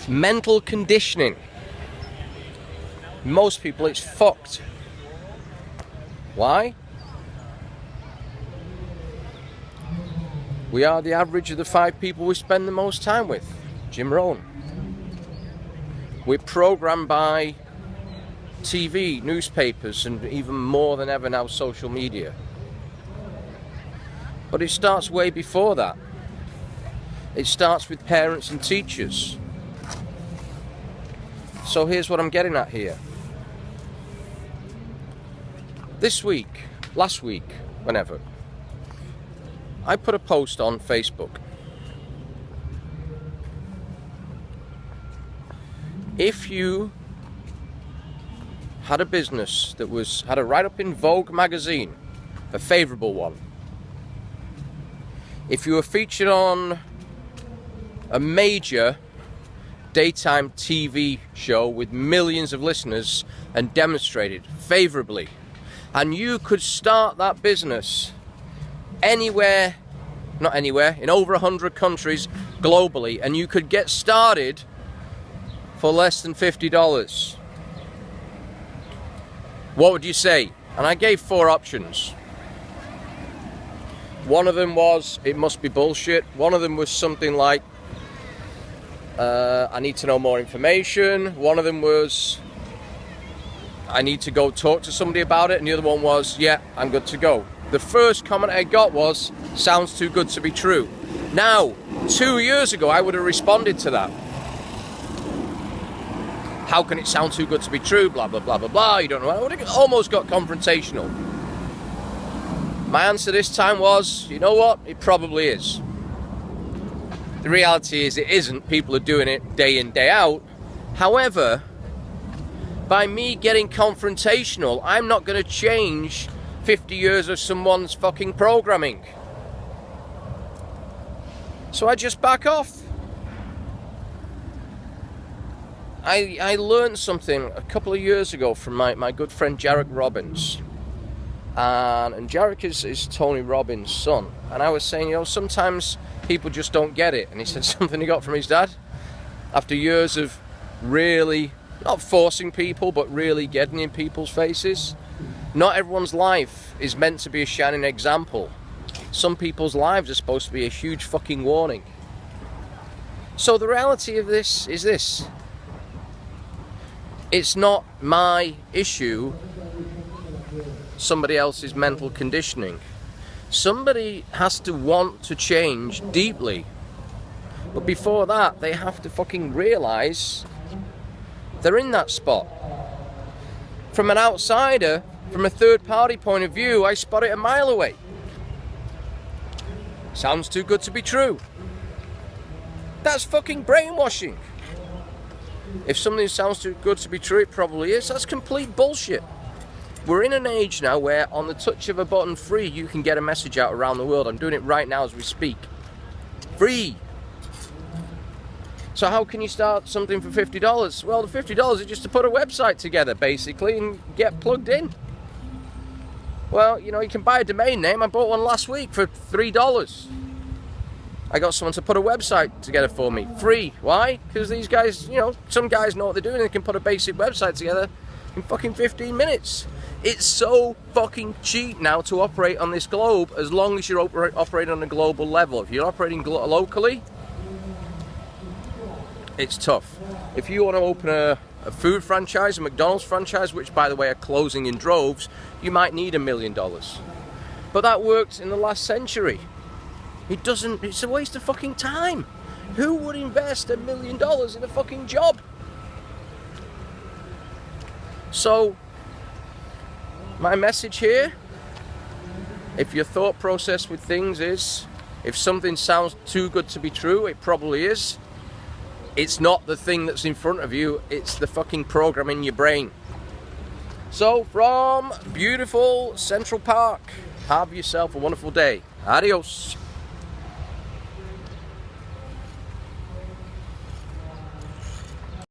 Mental conditioning. Most people, it's fucked. Why? We are the average of the 5 people we spend the most time with. Jim Rohn. We're programmed by TV, newspapers, and even more than ever now, social media. But it starts way before that. It starts with parents and teachers. So here's what I'm getting at here. This week, last week, whenever, I put a post on Facebook. If you had a business that had a write-up in Vogue magazine, a favourable one, if you were featured on a major daytime TV show with millions of listeners and demonstrated favourably, and you could start that business anywhere, not anywhere, in over 100 countries globally, and you could get started for less than $50, what would you say? And I gave 4 options. One of them was, it must be bullshit. One of them was something like, I need to know more information. One of them was, I need to go talk to somebody about it. And the other one was, yeah, I'm good to go. The first comment I got was, sounds too good to be true. Now, 2 years ago, I would have responded to that. How can it sound too good to be true? Blah, blah, blah, blah, blah. You don't know. I would have almost got confrontational. My answer this time was, you know what? It probably is. The reality is it isn't. People are doing it day in, day out. However, by me getting confrontational, I'm not going to change 50 years of someone's fucking programming. So I just back off. I learned something a couple of years ago from my good friend Jarek Robbins. And Jarek is Tony Robbins' son. And I was saying, sometimes people just don't get it. And he said something he got from his dad. After years of really, not forcing people, but really getting in people's faces. Not everyone's life is meant to be a shining example. Some people's lives are supposed to be a huge fucking warning. So the reality of this is this. It's not my issue, somebody else's mental conditioning. Somebody has to want to change deeply. But before that, they have to fucking realise they're in that spot. From an outsider, from a third party point of view, I spot it a mile away. Sounds too good to be true. That's fucking brainwashing. If something sounds too good to be true, it probably is. That's complete bullshit. We're in an age now where on the touch of a button, free, you can get a message out around the world. I'm doing it right now as we speak. Free. So how can you start something for $50? Well, the $50 is just to put a website together, basically, and get plugged in. Well, you can buy a domain name. I bought one last week for $3. I got someone to put a website together for me. Free. Why? Because these guys, some guys know what they're doing. They can put a basic website together in fucking 15 minutes. It's so fucking cheap now to operate on this globe, as long as you're operating on a global level. If you're operating locally, it's tough. If you want to open a food franchise, a McDonald's franchise, which by the way are closing in droves, you might need $1 million. But that worked in the last century. It's a waste of fucking time. Who would invest $1 million in a fucking job? So, my message here, if your thought process with things is, if something sounds too good to be true, it probably is. It's not the thing that's in front of you, it's the fucking program in your brain. So, from beautiful Central Park, have yourself a wonderful day. Adios.